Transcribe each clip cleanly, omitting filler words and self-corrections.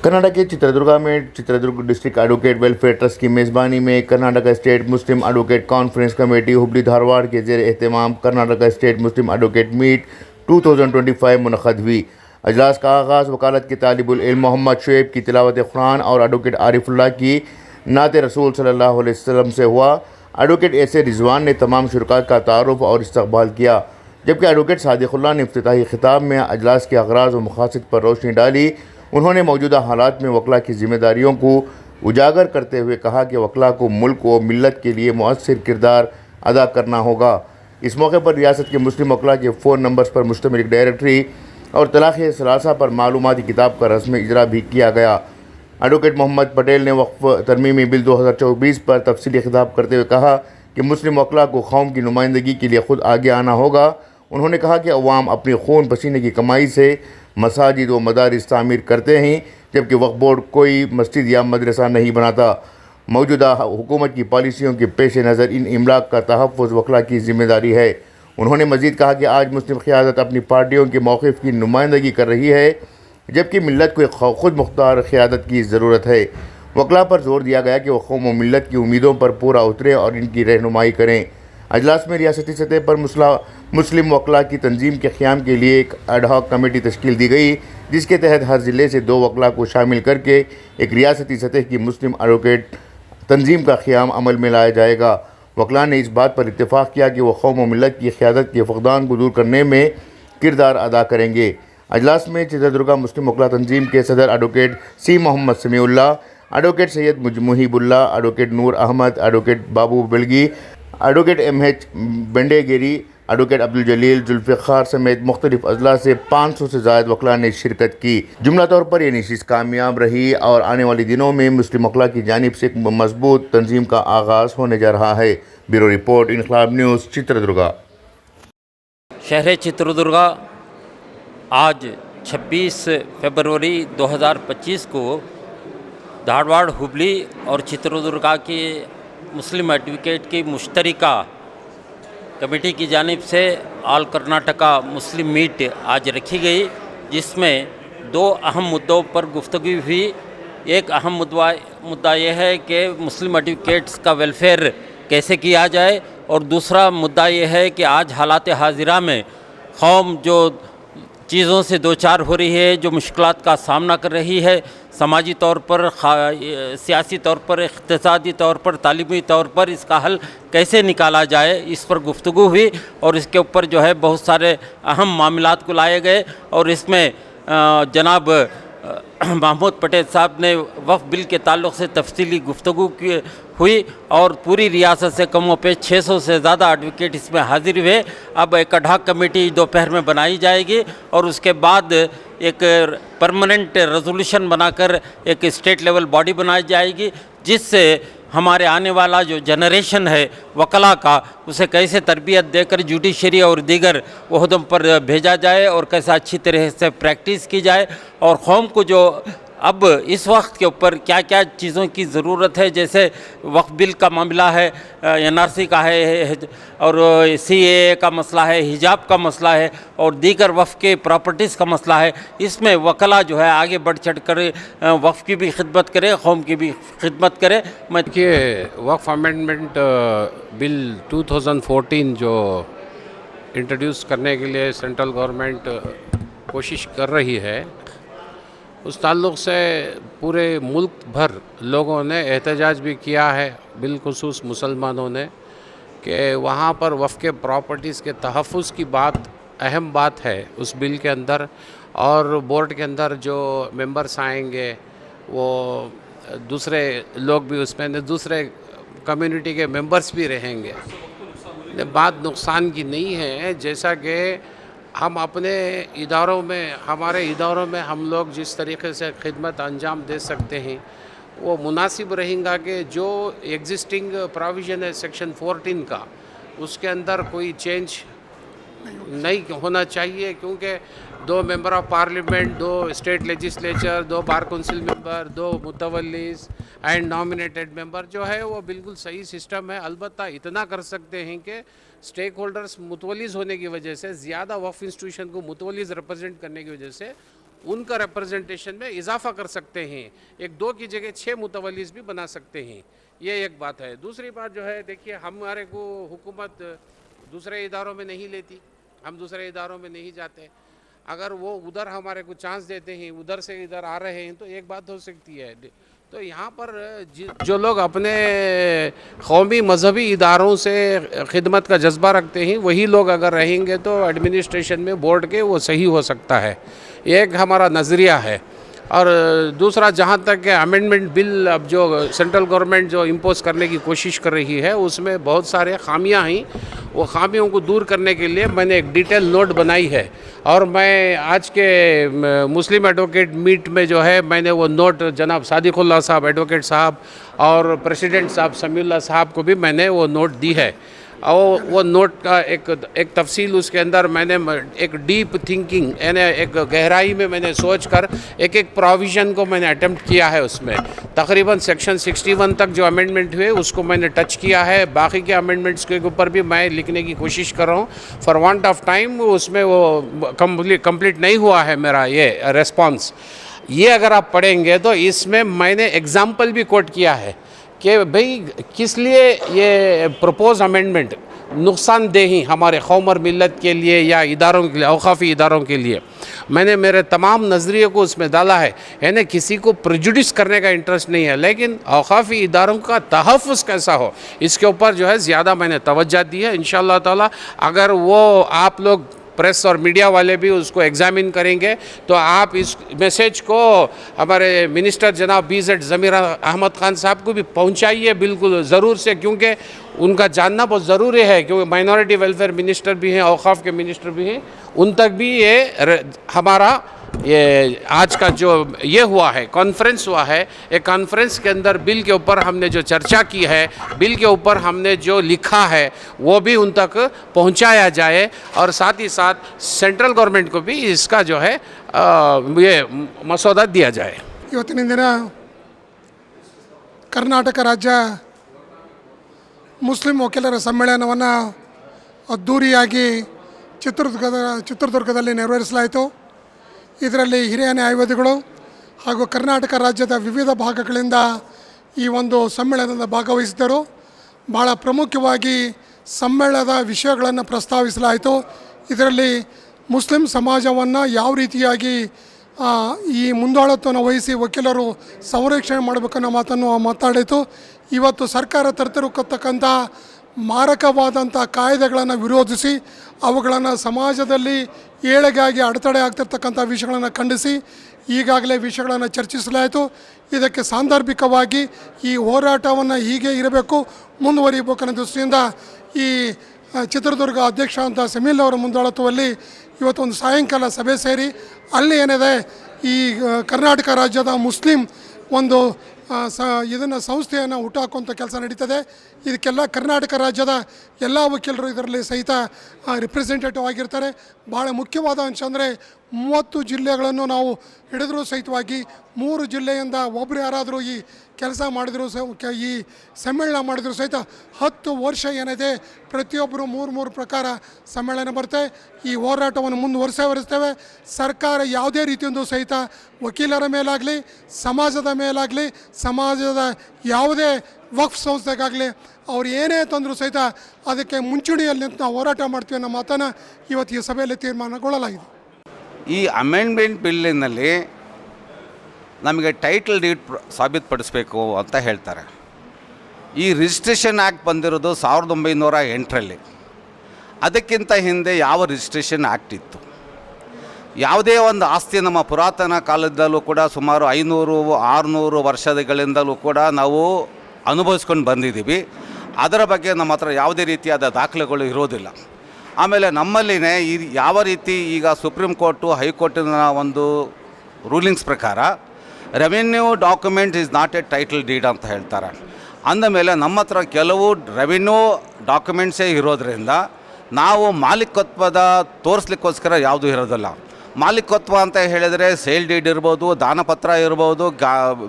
कर्नाटक के चित्रदुर्गा में Chitradurga district advocate welfare trust की मेज़बानी में Karnataka state Muslim advocate conference committee Hubli Dharwad के ज़ेर एहतमाम Karnataka state Muslim advocate meet 2025 मुनक़द हुई। अजलास का आगाज़ वकालत के तालिबुल इल्म मोहम्मद शुएब की तिलावत कुरान और एडवोकेट आरिफुल्लाह की नात रसूल सल्लल्लाहु अलैहि वसल्लम से हुआ। एडवोकेट एसे रिजवान ने तमाम शुरका का तारुफ और इस्तकबाल किया, जबकि एडवोकेट सादिकुल्लाह ने इफ्तिताही खिताब में अजलास के अगराज़ व मकासद पर रोशनी डाली। उन्होंने मौजूदा हालात में वकला की ज़िम्मेदारियों को उजागर करते हुए कहा कि वकला को मुल्क व मिल्लत के लिए मुअस्सिर किरदार अदा करना होगा। इस मौके पर रियासत के मुस्लिम वकला के फ़ोन नंबर्स पर मुश्तमिल एक डायरेक्टरी और तलाक़ सलासा पर मालूमाती किताब का रस्म इजरा भी किया गया। एडवोकेट मोहम्मद पटेल ने वक्फ तरमीमी बिल 2024 पर तफसीली खिताब करते हुए कहा कि मुस्लिम वकला को कौम की नुमाइंदगी के लिए ख़ुद आगे आना होगा। उन्होंने कहा कि अवाम अपनी खून पसीने की कमाई से मसाजिद व मदारिस तामीर करते हैं, जबकि वक्फ बोर्ड कोई मस्जिद या मदरसा नहीं बनाता। मौजूदा हुकूमत की पॉलिसियों के पेश नज़र इन इमलाक का तहफ़्फ़ुज़ वकला की ज़िम्मेदारी है। उन्होंने मज़ीद कहा कि आज मुस्लिम क़यादत अपनी पार्टियों के मौक़िफ़ की नुमाइंदगी कर रही है, जबकि मिल्लत को ख़ुद मुख्तार क़यादत की ज़रूरत है। वकला पर जोर दिया गया कि वह कौम व मिल्लत की उम्मीदों पर पूरा उतरे और इनकी रहनुमाई करें। अजलास में रियासती सतह पर मुस्लिम वकला की तंजीम के क़याम के लिए एक एडहॉक कमेटी तश्कील दी गई, जिसके तहत हर ज़िले से 2 वकला को शामिल करके एक रियासती सतह की मुस्लिम एडवोकेट तंजीम का क़याम अमल में लाया जाएगा। वकला ने इस बात पर इत्तेफाक किया कि वह कौम व मिल्लत की क़यादत के फ़क़दान को दूर करने में किरदार अदा करेंगे। अजलास में चित्रदुर्गा मुस्लिम वकला तंजीम के सदर advocate C Mohammed Samiullah, advocate Syed Muhibullah, advocate Noor Ahmed, advocate Babu Bilagi, advocate MH Bendegeri, advocate Abdul Jaleel Zulfiqar समेत मुख्तलिफ अजला से 500 से ज़ायद वकला ने शिरकत की। जुमला तौर पर यह नशिस्त कामयाब रही और आने वाले दिनों में मुस्लिम वकला की जानिब से एक मजबूत तंजीम का आगाज़ होने जा रहा है। ब्यूरो रिपोर्ट, इनकलाब न्यूज़, चित्रदुर्गा। शहर चित्रदुर्गा आज 26 फरवरी 2025 को धारवाड़, हुबली और चित्रदुर्गा के मुस्लिम एडवोकेट की मुश्तरका कमेटी की जानिब से ऑल कर्नाटका मुस्लिम मीट आज रखी गई, जिसमें 2 अहम मुद्दों पर गुफ्तगू हुई। एक अहम मुद्दा यह है कि मुस्लिम एडवोकेट्स का वेलफेयर कैसे किया जाए, और दूसरा मुद्दा यह है कि आज हालात हाजिरा में कौम जो चीज़ों से दो चार हो रही है, जो मुश्किलात का सामना कर रही है, समाजी तौर पर, सियासी तौर पर, इक़्तिसादी तौर पर, तालीमी तौर पर, इसका हल कैसे निकाला जाए, इस पर गुफ्तगू हुई। और इसके ऊपर जो है बहुत सारे अहम मामलात को लाए गए, और इसमें जनाब महमूद पटेल साहब ने वक्फ बिल के ताल्लुक़ से तफसीली गुफ्तगू हुई, और पूरी रियासत से कम व पेश 600 से ज़्यादा एडवोकेट इसमें हाजिर हुए। अब एक एडहॉक कमेटी दोपहर में बनाई जाएगी, और उसके बाद एक परमानेंट रेजोल्यूशन बनाकर एक स्टेट लेवल बॉडी बनाई जाएगी, जिससे हमारे आने वाला जो जनरेशन है वकला का, उसे कैसे तरबियत देकर जुडिशरी और दीगर ओहदों पर भेजा जाए, और कैसे अच्छी तरह से प्रैक्टिस की जाए, और कौम को जो अब इस वक्त के ऊपर क्या क्या चीज़ों की ज़रूरत है, जैसे वक्फ बिल का मामला है, NRC का है, और CAA का मसला है, हिजाब का मसला है, और दीगर वक्फ के प्रॉपर्टीज़ का मसला है। इसमें वकला जो है आगे बढ़ चढ़ कर वक्फ की भी खिदमत करे, कौम की भी खिदमत करे। मैं देखिए, वक्फ अमेंडमेंट बिल 2014 जो इंट्रोड्यूस करने के लिए सेंट्रल गवर्नमेंट कोशिश कर रही है, उस ताल्लुक़ से पूरे मुल्क भर लोगों ने एहतजाज भी किया है, बिलखुसूस मुसलमानों ने, कि वहाँ पर वफ़ के प्रॉपर्टीज़ के तहफ़्फ़ुज़ की बात अहम बात है उस बिल के अंदर। और बोर्ड के अंदर जो मेंबर्स आएंगे वो दूसरे लोग भी उसमें दूसरे कम्युनिटी के मेंबर्स भी रहेंगे। बात नुकसान की नहीं है, जैसा कि हम अपने इदारों में, हमारे इदारों में हम लोग जिस तरीके से खिदमत अंजाम दे सकते हैं, वो मुनासिब रहेगा कि जो एग्जिस्टिंग प्रोविज़न है सेक्शन 14 का, उसके अंदर कोई चेंज नहीं होना चाहिए, क्योंकि 2 member of parliament, 2 state legislature, 2 bar council member, 2 मुतवल्लिस एंड नॉमिनेटेड मेंबर जो है वो बिल्कुल सही सिस्टम है। अलबत्ता इतना कर सकते हैं कि स्टेक होल्डर्स मुतवल्लिस होने की वजह से, ज़्यादा वक्फ इंस्टीट्यूशन को मुतवल्लिस रिप्रेजेंट करने की वजह से उनका रिप्रेजेंटेशन में इजाफा कर सकते हैं। एक 2 की जगह 6 मुतवल्लिस भी बना सकते हैं। ये एक बात है। दूसरी बात जो है, देखिए हमारे को हुकूमत दूसरे इदारों में नहीं लेती, हम दूसरे इदारों में नहीं जाते। अगर वो उधर हमारे को चांस देते हैं, उधर से इधर आ रहे हैं, तो एक बात हो सकती है। तो यहाँ पर जो लोग अपने कौमी मजहबी इदारों से खिदमत का जज्बा रखते हैं, वही लोग अगर रहेंगे तो एडमिनिस्ट्रेशन में बोर्ड के वो सही हो सकता है। एक हमारा नज़रिया है। और दूसरा, जहाँ तक अमेंडमेंट बिल अब जो सेंट्रल गवर्नमेंट जो इम्पोज करने की कोशिश कर रही है, उसमें बहुत सारे खामियां हैं। वो खामियों को दूर करने के लिए मैंने एक डिटेल नोट बनाई है, और मैं आज के मुस्लिम एडवोकेट मीट में जो है, मैंने वो नोट जनाब सादिकुल्लाह साहब एडवोकेट साहब और प्रेसिडेंट साहब समीउल्लाह साहब को भी मैंने वो नोट दी है। और वो नोट का एक तफसील उसके अंदर मैंने एक डीप थिंकिंग यानी एक गहराई में मैंने सोच कर एक प्रोविज़न को मैंने अटेम्प्ट किया है। उसमें तकरीबन सेक्शन 61 तक जो अमेंडमेंट हुए उसको मैंने टच किया है। बाकी के अमेंडमेंट्स के ऊपर भी मैं लिखने की कोशिश कर रहा हूँ। फॉर वांट ऑफ टाइम उसमें वो कंप्लीट नहीं हुआ है मेरा ये रेस्पॉन्स। ये अगर आप पढ़ेंगे तो इसमें मैंने एग्ज़ाम्पल भी कोट किया है कि भाई किस लिए ये प्रपोज अमेंडमेंट नुकसानदेही हमारे कौम और मिलत के लिए या इदारों के लिए, औकाफ़ी इदारों के लिए। मैंने मेरे तमाम नज़रिए को उसमें डाला है। यानी किसी को प्रेजुडिस करने का इंटरेस्ट नहीं है, लेकिन औकाफ़ी इदारों का तहफ़्फ़ुज़ कैसा हो, इसके ऊपर जो है ज़्यादा मैंने तवज्जो दी है। इंशाअल्लाह ताला अगर वो आप लोग प्रेस और मीडिया वाले भी उसको एग्ज़ामिन करेंगे तो आप इस मैसेज को हमारे मिनिस्टर जनाब BZ ज़मीर अहमद ख़ान साहब को भी पहुंचाइए बिल्कुल ज़रूर से, क्योंकि उनका जानना बहुत ज़रूरी है। क्योंकि माइनॉरिटी वेलफेयर मिनिस्टर भी हैं, औक़ाफ़ के मिनिस्टर भी हैं, उन तक भी ये हमारा ये आज का जो ये हुआ है कॉन्फ्रेंस हुआ है, एक कॉन्फ्रेंस के अंदर बिल के ऊपर हमने जो चर्चा की है, बिल के ऊपर हमने जो लिखा है वो भी उन तक पहुंचाया जाए, और साथ ही साथ सेंट्रल गवर्नमेंट को भी इसका जो है ये मसौदा दिया जाए। ಇವತ್ತಿನ ದಿನ ಕರ್ನಾಟಕ ರಾಜ್ಯ ಮುಸ್ಲಿಂ ವಕೀಲರ ಸಮ್ಮೇಳನವನ್ನು ಅದ್ಧೂರಿಯಾಗಿ ಚಿತ್ರದುರ್ಗದಲ್ಲಿ ನೆರವೇರಿಸಲಾಯಿತು। ಇದರಲ್ಲಿ ಹಿರಿಯ ನ್ಯಾಯವಾದಿಗಳು ಹಾಗೂ ಕರ್ನಾಟಕ ರಾಜ್ಯದ ವಿವಿಧ ಭಾಗಗಳಿಂದ ಈ ಒಂದು ಸಮ್ಮೇಳನದ ಭಾಗವಹಿಸಿದ್ದರು। ಭಾಳ ಪ್ರಮುಖವಾಗಿ ಸಮ್ಮೇಳನದ ವಿಷಯಗಳನ್ನು ಪ್ರಸ್ತಾವಿಸಲಾಯಿತು। ಇದರಲ್ಲಿ ಮುಸ್ಲಿಂ ಸಮಾಜವನ್ನು ಯಾವ ರೀತಿಯಾಗಿ ಈ ಮುಂದಾಳತ್ವವನ್ನು ವಹಿಸಿ ವಕೀಲರು ಸಂರಕ್ಷಣೆ ಮಾಡಬೇಕನ್ನೋ ಮಾತನ್ನು ಮಾತಾಡಿತು। ಇವತ್ತು ಸರ್ಕಾರ ತರ್ತಿರತಕ್ಕಂಥ ಮಾರಕವಾದಂಥ ಕಾಯ್ದೆಗಳನ್ನು ವಿರೋಧಿಸಿ ಅವುಗಳನ್ನು ಸಮಾಜದಲ್ಲಿ ಏಳಿಗೆಯಾಗಿ ಅಡೆತಡೆ ಆಗ್ತಿರ್ತಕ್ಕಂಥ ವಿಷಯಗಳನ್ನು ಖಂಡಿಸಿ ಈಗಾಗಲೇ ವಿಷಯಗಳನ್ನು ಚರ್ಚಿಸಲಾಯಿತು। ಇದಕ್ಕೆ ಸಾಂದರ್ಭಿಕವಾಗಿ ಈ ಹೋರಾಟವನ್ನು ಹೀಗೆ ಇರಬೇಕು, ಮುಂದುವರಿಬೇಕು ಅನ್ನೋ ದೃಷ್ಟಿಯಿಂದ ಈ ಚಿತ್ರದುರ್ಗ ಅಧ್ಯಕ್ಷ ಅಂತ ಸಮೀಲ್ ಅವರ ಮುಂದಾಳತ್ವದಲ್ಲಿ ಇವತ್ತು ಒಂದು ಸಾಯಂಕಾಲ ಸಭೆ ಸೇರಿ ಅಲ್ಲಿ ಏನಿದೆ ಈ ಕರ್ನಾಟಕ ರಾಜ್ಯದ ಮುಸ್ಲಿಂ ಒಂದು ಇದನ್ನು ಸಂಸ್ಥೆಯನ್ನು ಹುಟ್ಟಾಕುವಂಥ ಕೆಲಸ ನಡೀತದೆ। ಇದಕ್ಕೆಲ್ಲ ಕರ್ನಾಟಕ ರಾಜ್ಯದ ಎಲ್ಲ ವಕೀಲರು ಇದರಲ್ಲಿ ಸಹಿತ ರಿಪ್ರೆಸೆಂಟೇಟಿವ್ ಆಗಿರ್ತಾರೆ। ಭಾಳ ಮುಖ್ಯವಾದ ಅಂಶ ಅಂದರೆ 30 ಜಿಲ್ಲೆಗಳನ್ನು ನಾವು ಹಿಡಿದರೂ ಸಹಿತವಾಗಿ 3 ಜಿಲ್ಲೆಯಿಂದ ಒಬ್ಬರು ಯಾರಾದರೂ ಈ ಕೆಲಸ ಮಾಡಿದ್ರು ಈ ಸಮ್ಮೇಳನ ಮಾಡಿದ್ರು ಸಹಿತ 10 ವರ್ಷ ಏನಿದೆ ಪ್ರತಿಯೊಬ್ಬರು 3 ಪ್ರಕಾರ ಸಮ್ಮೇಳನ ಬರುತ್ತೆ। ಈ ಹೋರಾಟವನ್ನು ಮುಂದುವರಿಸ್ತೇವೆ। ಸರ್ಕಾರ ಯಾವುದೇ ರೀತಿಯೊಂದು ಸಹಿತ ವಕೀಲರ ಮೇಲಾಗಲಿ, ಸಮಾಜದ ಮೇಲಾಗಲಿ, ಸಮಾಜದ ಯಾವುದೇ ವಕ್ಫ್ ಸಂಸ್ಥೆಗಾಗಲಿ ಅವ್ರು ಏನೇ ತಂದರೂ ಸಹಿತ ಅದಕ್ಕೆ ಮುಂಚೂಣಿಯಲ್ಲಿ ನಿಂತು ನಾವು ಹೋರಾಟ ಮಾಡ್ತೀವಿ ಅನ್ನೋ ಮಾತನ್ನು ಇವತ್ತು ಈ ಸಭೆಯಲ್ಲಿ ತೀರ್ಮಾನಗೊಳ್ಳಲಾಗಿದೆ। ಈ ಅಮೆಂಡ್ಮೆಂಟ್ ಬಿಲ್ಲಿನಲ್ಲಿ ನಮಗೆ ಟೈಟಲ್ ಡೀಡ್ ಸಾಬೀತುಪಡಿಸಬೇಕು ಅಂತ ಹೇಳ್ತಾರೆ। ಈ ರಿಜಿಸ್ಟ್ರೇಷನ್ ಆ್ಯಕ್ಟ್ ಬಂದಿರೋದು 1908ರಲ್ಲಿ। ಅದಕ್ಕಿಂತ ಹಿಂದೆ ಯಾವ ರಿಜಿಸ್ಟ್ರೇಷನ್ ಆ್ಯಕ್ಟ್ ಇತ್ತು? ಯಾವುದೇ ಒಂದು ಆಸ್ತಿ ನಮ್ಮ ಪುರಾತನ ಕಾಲದಲ್ಲೂ ಕೂಡ ಸುಮಾರು 500-600 ವರ್ಷಗಳಿಂದಲೂ ಕೂಡ ನಾವು ಅನುಭವಿಸ್ಕೊಂಡು ಬಂದಿದ್ದೀವಿ। ಅದರ ಬಗ್ಗೆ ನಮ್ಮ ಹತ್ರ ಯಾವುದೇ ರೀತಿಯಾದ ದಾಖಲೆಗಳು ಇರೋದಿಲ್ಲ। ಆಮೇಲೆ ನಮ್ಮಲ್ಲಿನೇ ಈ ಯಾವ ರೀತಿ ಈಗ ಸುಪ್ರೀಂ ಕೋರ್ಟು ಹೈಕೋರ್ಟಿನ ಒಂದು ರೂಲಿಂಗ್ಸ್ ಪ್ರಕಾರ revenue document is not A title deed ಅಂತ ಹೇಳ್ತಾರೆ। ಅಂದಮೇಲೆ ನಮ್ಮ ಹತ್ರ ಕೆಲವು ರೆವಿನ್ಯೂ ಡಾಕ್ಯುಮೆಂಟ್ಸೇ ಇರೋದರಿಂದ ನಾವು ಮಾಲೀಕತ್ವದ ತೋರಿಸ್ಲಿಕ್ಕೋಸ್ಕರ ಯಾವುದೂ ಇರೋದಿಲ್ಲ। ಮಾಲೀಕತ್ವ ಅಂತ ಹೇಳಿದರೆ ಸೇಲ್ ಡೀಡ್ ಇರ್ಬೋದು, ದಾನಪತ್ರ ಇರ್ಬೋದು,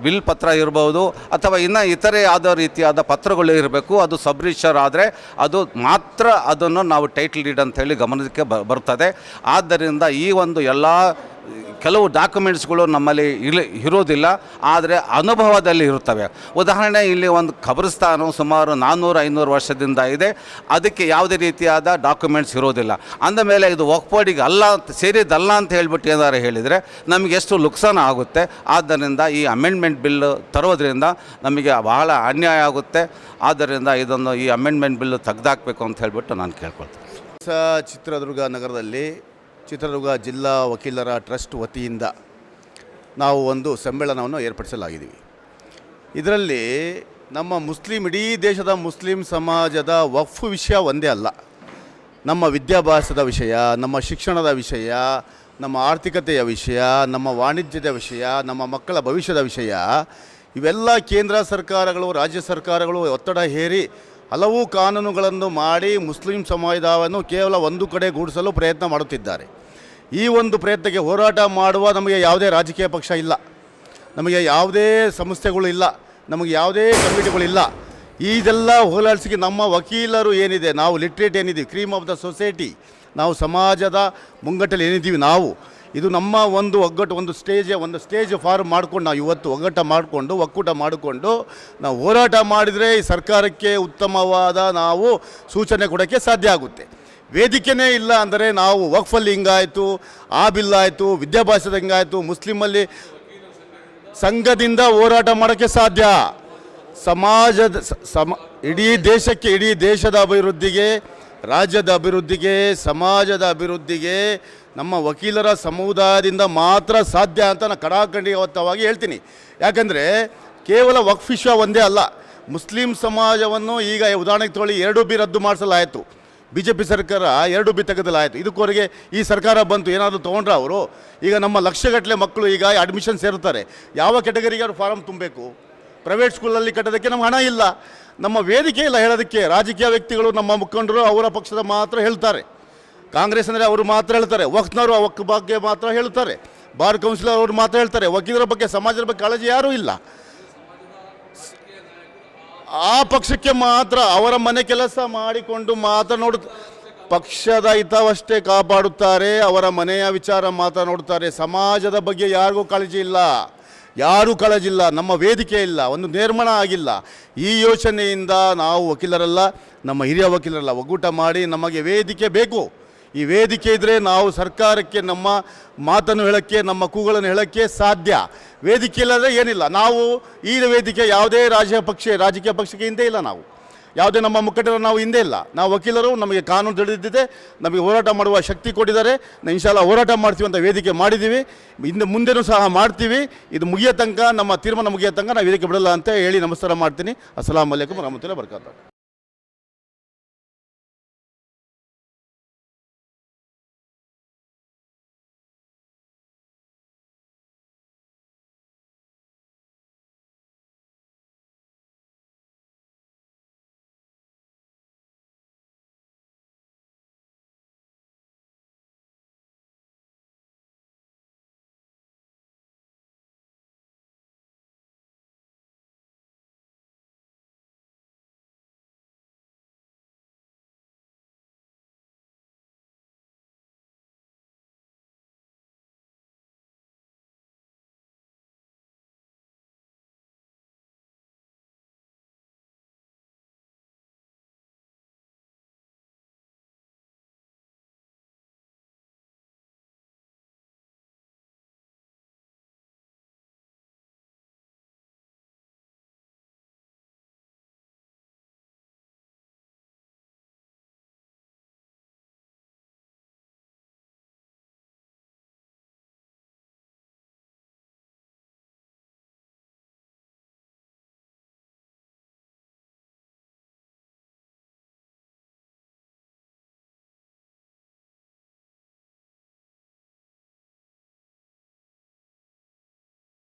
ವಿಲ್ ಪತ್ರ ಇರ್ಬೋದು, ಅಥವಾ ಇನ್ನು ಇತರೆ ಯಾವುದೋ ರೀತಿಯಾದ ಪತ್ರಗಳು ಇರಬೇಕು। ಅದು ಸಬ್ ರಿಜಿಸ್ಟರ್ ಆದರೆ ಅದು ಮಾತ್ರ ಅದನ್ನು ನಾವು ಟೈಟಲ್ ಡೀಡ್ ಅಂಥೇಳಿ ಗಮನಕ್ಕೆ ಬರ್ತದೆ। ಆದ್ದರಿಂದ ಈ ಒಂದು ಎಲ್ಲ ಕೆಲವು ಡಾಕ್ಯುಮೆಂಟ್ಸ್ಗಳು ನಮ್ಮಲ್ಲಿ ಇರೋದಿಲ್ಲ, ಆದರೆ ಅನುಭವದಲ್ಲಿ ಇರುತ್ತವೆ. ಉದಾಹರಣೆ, ಇಲ್ಲಿ ಒಂದು ಖಬರಸ್ಥಾನ ಸುಮಾರು 400-500 ವರ್ಷದಿಂದ ಇದೆ, ಅದಕ್ಕೆ ಯಾವುದೇ ರೀತಿಯಾದ ಡಾಕ್ಯುಮೆಂಟ್ಸ್ ಇರೋದಿಲ್ಲ. ಅಂದಮೇಲೆ ಇದು ವಕ್ಫ್ ಬೋರ್ಡಿಗೆ ಸೇರಿದ್ದಲ್ಲ ಅಂತ ಹೇಳ್ಬಿಟ್ಟು ಏನಾರು ಹೇಳಿದರೆ ನಮಗೆ ಎಷ್ಟು ನುಕ್ಸಾನ ಆಗುತ್ತೆ. ಆದ್ದರಿಂದ ಈ ಅಮೆಂಡ್ಮೆಂಟ್ ಬಿಲ್ ತರೋದ್ರಿಂದ ನಮಗೆ ಬಹಳ ಅನ್ಯಾಯ ಆಗುತ್ತೆ. ಆದ್ದರಿಂದ ಈ ಅಮೆಂಡ್ಮೆಂಟ್ ಬಿಲ್ ತೆಗೆದಾಕಬೇಕು ಅಂತ ಹೇಳ್ಬಿಟ್ಟು ನಾನು ಕೇಳ್ಕೊಳ್ತೀನಿ. ಚಿತ್ರದುರ್ಗ ನಗರದಲ್ಲಿ ಚಿತ್ರದುರ್ಗ ಜಿಲ್ಲಾ ವಕೀಲರ ಟ್ರಸ್ಟ್ ವತಿಯಿಂದ ನಾವು ಒಂದು ಸಮ್ಮೇಳನವನ್ನು ಏರ್ಪಡಿಸಲಾಗಿದ್ದೀವಿ. ಇದರಲ್ಲಿ ನಮ್ಮ ಇಡೀ ದೇಶದ ಮುಸ್ಲಿಂ ಸಮಾಜದ ವಕ್ಫ್ ವಿಷಯ ಒಂದೇ ಅಲ್ಲ, ನಮ್ಮ ವಿದ್ಯಾಭ್ಯಾಸದ ವಿಷಯ, ನಮ್ಮ ಶಿಕ್ಷಣದ ವಿಷಯ, ನಮ್ಮ ಆರ್ಥಿಕತೆಯ ವಿಷಯ, ನಮ್ಮ ವಾಣಿಜ್ಯದ ವಿಷಯ, ನಮ್ಮ ಮಕ್ಕಳ ಭವಿಷ್ಯದ ವಿಷಯ, ಇವೆಲ್ಲ ಕೇಂದ್ರ ಸರ್ಕಾರಗಳು, ರಾಜ್ಯ ಸರ್ಕಾರಗಳು ಒತ್ತಡ ಹೇರಿ ಹಲವು ಕಾನೂನುಗಳನ್ನು ಮಾಡಿ ಮುಸ್ಲಿಂ ಸಮುದಾಯವನ್ನು ಕೇವಲ ಒಂದು ಕಡೆ ಗೂಡಿಸಲು ಪ್ರಯತ್ನ ಮಾಡುತ್ತಿದ್ದಾರೆ. ಈ ಒಂದು ಪ್ರಯತ್ನಕ್ಕೆ ಹೋರಾಟ ಮಾಡುವ ನಮಗೆ ಯಾವುದೇ ರಾಜಕೀಯ ಪಕ್ಷ ಇಲ್ಲ, ನಮಗೆ ಯಾವುದೇ ಸಂಸ್ಥೆಗಳು ಇಲ್ಲ, ನಮಗೆ ಯಾವುದೇ ಕಮಿಟಿಗಳಿಲ್ಲ. ಇದೆಲ್ಲ ಹೋರಾಡಿಸಿಗೆ ನಮ್ಮ ವಕೀಲರು ಏನಿದೆ, ನಾವು ಲಿಟ್ರೇಟ್ ಏನಿದ್ದೀವಿ, ಕ್ರೀಮ್ ಆಫ್ ದ ಸೊಸೈಟಿ, ನಾವು ಸಮಾಜದ ಮುಂಗಟ್ಟಲ್ಲಿ ಏನಿದ್ದೀವಿ, ನಾವು ಇದು ನಮ್ಮ ಒಂದು ಒಗ್ಗಟ್ಟು, ಒಂದು ಸ್ಟೇಜ್ ಫಾರ್ಮ್ ಮಾಡ್ಕೊಂಡು ನಾವು ಇವತ್ತು ಒಕ್ಕೂಟ ಮಾಡಿಕೊಂಡು ನಾವು ಹೋರಾಟ ಮಾಡಿದರೆ ಈ ಸರ್ಕಾರಕ್ಕೆ ಉತ್ತಮವಾದ ನಾವು ಸೂಚನೆ ಕೊಡೋಕ್ಕೆ ಸಾಧ್ಯ ಆಗುತ್ತೆ. ವೇದಿಕೆಯೇ ಇಲ್ಲ ಅಂದರೆ ನಾವು ವಕ್ಫಲ್ಲಿ ಹಿಂಗಾಯಿತು, ಆ ಬಿಲ್ ಆಯಿತು, ವಿದ್ಯಾಭ್ಯಾಸದ ಹಿಂಗಾಯಿತು, ಮುಸ್ಲಿಮಲ್ಲಿ ಸಂಘದಿಂದ ಹೋರಾಟ ಮಾಡೋಕ್ಕೆ ಸಾಧ್ಯ. ಇಡೀ ದೇಶದ ಅಭಿವೃದ್ಧಿಗೆ, ರಾಜ್ಯದ ಅಭಿವೃದ್ಧಿಗೆ, ಸಮಾಜದ ಅಭಿವೃದ್ಧಿಗೆ ನಮ್ಮ ವಕೀಲರ ಸಮುದಾಯದಿಂದ ಮಾತ್ರ ಸಾಧ್ಯ ಅಂತ ನಾನು ಕಡಾಖಂಡಿತವಾಗಿ ಹೇಳ್ತೀನಿ. ಯಾಕಂದರೆ ಕೇವಲ ವಕ್ಫ್ ವಿಷಯ ಒಂದೇ ಅಲ್ಲ, ಮುಸ್ಲಿಂ ಸಮಾಜವನ್ನು ಈಗ ಉದಾಹರಣೆಗೆ ತೊಗೊಳ್ಳಿ, 2B ರದ್ದು ಮಾಡಿಸಲಾಯಿತು, BJP ಸರ್ಕಾರ 2B ತೆಗೆದಲಾಯಿತು. ಇದಕ್ಕೋರಿಗೆ ಈ ಸರ್ಕಾರ ಬಂತು, ಏನಾದರೂ ತೊಗೊಂಡ್ರೆ ಅವರು ಈಗ ನಮ್ಮ ಲಕ್ಷಗಟ್ಟಲೆ ಮಕ್ಕಳು ಈಗ ಅಡ್ಮಿಷನ್ ಸೇರ್ತಾರೆ. ಯಾವ ಕೆಟಗರಿಗೆ ಅವರು ಫಾರಮ್ ತುಂಬಬೇಕು? ಪ್ರೈವೇಟ್ ಸ್ಕೂಲಲ್ಲಿ ಕಟ್ಟೋದಕ್ಕೆ ನಮ್ಗೆ ಹಣ ಇಲ್ಲ, ನಮ್ಮ ವೇದಿಕೆ ಇಲ್ಲ ಹೇಳೋದಕ್ಕೆ. ರಾಜಕೀಯ ವ್ಯಕ್ತಿಗಳು, ನಮ್ಮ ಮುಖಂಡರು ಅವರ ಪಕ್ಷದ ಮಾತ್ರ ಹೇಳ್ತಾರೆ. ಕಾಂಗ್ರೆಸ್ ಅಂದರೆ ಅವರು ಮಾತ್ರ ಹೇಳ್ತಾರೆ, ವಕ್ಫ್ನವರು ವಕ್ಫ್ ಬಗ್ಗೆ ಮಾತ್ರ ಹೇಳ್ತಾರೆ, ಬಾರ್ ಕೌನ್ಸಿಲರ್ ಅವರು ಮಾತ್ರ ಹೇಳ್ತಾರೆ. ವಕೀಲರ ಬಗ್ಗೆ, ಸಮಾಜದ ಬಗ್ಗೆ ಕಾಳಜಿ ಯಾರೂ ಇಲ್ಲ. ಆ ಪಕ್ಷಕ್ಕೆ ಮಾತ್ರ ಅವರ ಮನೆ ಕೆಲಸ ಮಾಡಿಕೊಂಡು ಮಾತ್ರ ಪಕ್ಷದ ಹಿತವಷ್ಟೇ ಕಾಪಾಡುತ್ತಾರೆ, ಅವರ ಮನೆಯ ವಿಚಾರ ಮಾತ್ರ ನೋಡುತ್ತಾರೆ. ಸಮಾಜದ ಬಗ್ಗೆ ಯಾರಿಗೂ ಕಾಳಜಿ ಇಲ್ಲ, ನಮ್ಮ ವೇದಿಕೆ ಇಲ್ಲ, ಒಂದು ನಿರ್ಮಾಣ ಆಗಿಲ್ಲ. ಈ ಯೋಚನೆಯಿಂದ ನಾವು ವಕೀಲರಲ್ಲ, ನಮ್ಮ ಹಿರಿಯ ವಕೀಲರಲ್ಲ, ಒಗ್ಗೂಟ ಮಾಡಿ ನಮಗೆ ವೇದಿಕೆ ಬೇಕು. ಈ ವೇದಿಕೆ ಇದ್ದರೆ ನಾವು ಸರ್ಕಾರಕ್ಕೆ ನಮ್ಮ ಮಾತನ್ನು ಹೇಳೋಕ್ಕೆ, ನಮ್ಮ ಕೂಗಳನ್ನು ಹೇಳೋಕ್ಕೆ ಸಾಧ್ಯ. ವೇದಿಕೆ ಇಲ್ಲದ್ರೆ ಏನಿಲ್ಲ. ನಾವು ಈ ವೇದಿಕೆ ಯಾವುದೇ ರಾಜಕೀಯ ಪಕ್ಷಕ್ಕೆ ಹಿಂದೆ ಇಲ್ಲ, ನಾವು ಯಾವುದೇ ನಮ್ಮ ಮುಖಂಡರು ನಾವು ಹಿಂದೆ ಇಲ್ಲ. ನಾವು ವಕೀಲರು, ನಮಗೆ ಕಾನೂನು ತಿಳಿದಿದೆ, ನಮಗೆ ಹೋರಾಟ ಮಾಡುವ ಶಕ್ತಿ ಕೊಟ್ಟಿದ್ದಾರೆ. ನಾವು ಇನ್ಶಾಲ್ಲ ಹೋರಾಟ ಮಾಡ್ತೀವಿ ಅಂತ ವೇದಿಕೆ ಮಾಡಿದ್ದೀವಿ, ಮುಂದೆನೂ ಸಹ ಮಾಡ್ತೀವಿ. ಇದು ಮುಗಿಯೋ ತನಕ, ನಮ್ಮ ತೀರ್ಮಾನ ಮುಗಿಯೋ ತನಕ ನಾವು ವೇದಿಕೆ ಬಿಡಲ್ಲ ಅಂತ ಹೇಳಿ ನಮಸ್ಕಾರ ಮಾಡ್ತೀನಿ. ಅಸ್ಸಲಾಮು ಅಲೈಕುಂ ವರಹಮತುಲ್ಲಾಹಿ ವಬರಕಾತುಹು.